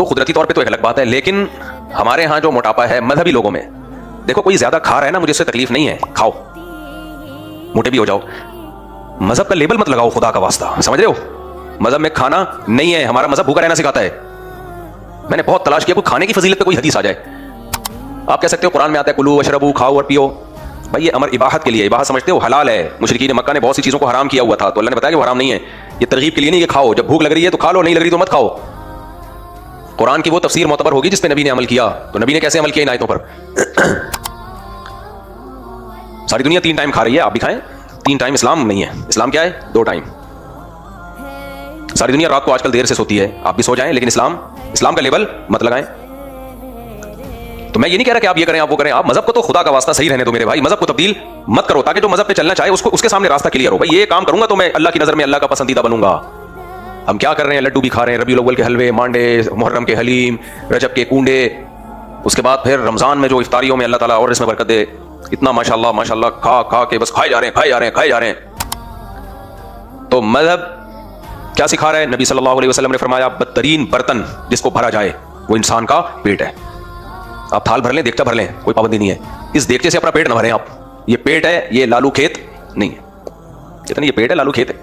تو قدرتی طور پہ تو ایک الگ بات ہے، لیکن ہمارے ہاں جو موٹاپا ہے مذہبی لوگوں میں، دیکھو کوئی زیادہ کھا رہا ہے نا، مجھے اس سے تکلیف نہیں ہے، کھاؤ موٹے بھی ہو جاؤ، مذہب کا لیبل مت لگاؤ خدا کا واسطہ، سمجھ رہے ہو؟ مذہب میں کھانا نہیں ہے، ہمارا مذہب بھوکا رہنا سکھاتا ہے. میں نے بہت تلاش کیا کوئی کھانے کی فضیلت پہ کوئی حدیث آ جائے. آپ کہہ سکتے ہو قرآن میں آتا ہے کلو وشربو، کھاؤ اور پیو، بھائی یہ امر اباحت کے لیے، اباحت سمجھتے ہو حلال ہے. مشرکین مکہ نے بہت سی چیزوں کو حرام کیا ہوا تھا، تو اللہ نے بتایا کہ وہ حرام نہیں ہے. یہ ترغیب کے لیے نہیں کہ کھاؤ، جب بھوک لگ رہی ہے تو کھا لو، نہیں لگ رہی تو مت کھاؤ. قرآن کی وہ تفسیر معتبر ہوگی جس پہ نبی نے عمل کیا. تو نبی نے کیسے عمل کیا ان آیتوں پر؟ ساری دنیا 3 ٹائم کھا رہی ہے، آپ بھی کھائیں. 3 ٹائم اسلام نہیں ہے، اسلام کیا ہے؟ 2 ٹائم. ساری دنیا رات کو آج کل دیر سے سوتی ہے، آپ بھی سو جائیں، لیکن اسلام کا لیبل مت لگائیں. تو میں یہ نہیں کہہ رہا کہ آپ یہ کریں آپ وہ کریں، آپ مذہب کو تو خدا کا واسطہ صحیح رہنے دو میرے بھائی، مذہب کو تبدیل مت کرو، تاکہ جو مذہب پہ چلنا چاہے اس کے سامنے راستہ کلیئر ہو. بھائی یہ کام کروں گا تو میں اللہ کی نظر میں اللہ کا پسندیدہ بنوں گا. ہم کیا کر رہے ہیں؟ لڈو بھی کھا رہے ہیں، ربیع الاول کے حلوے، مانڈے، محرم کے حلیم، رجب کے کنڈے، اس کے بعد پھر رمضان میں جو افطاریوں میں اللہ تعالیٰ اور اس میں برکت دے، اتنا ماشاءاللہ کھا کے بس کھائے جا رہے ہیں. تو مذہب کیا سکھا رہا ہے؟ نبی صلی اللہ علیہ وسلم نے فرمایا بدترین برتن جس کو بھرا جائے وہ انسان کا پیٹ ہے. آپ تھال بھر لیں، دیگچہ بھر لیں، کوئی پابندی نہیں ہے. اس دیگچے سے اپنا پیٹ نہ بھریں آپ. یہ پیٹ ہے، یہ لالو کھیت نہیں ہے. کہتے ہیں یہ پیٹ ہے، لالو کھیت ہے.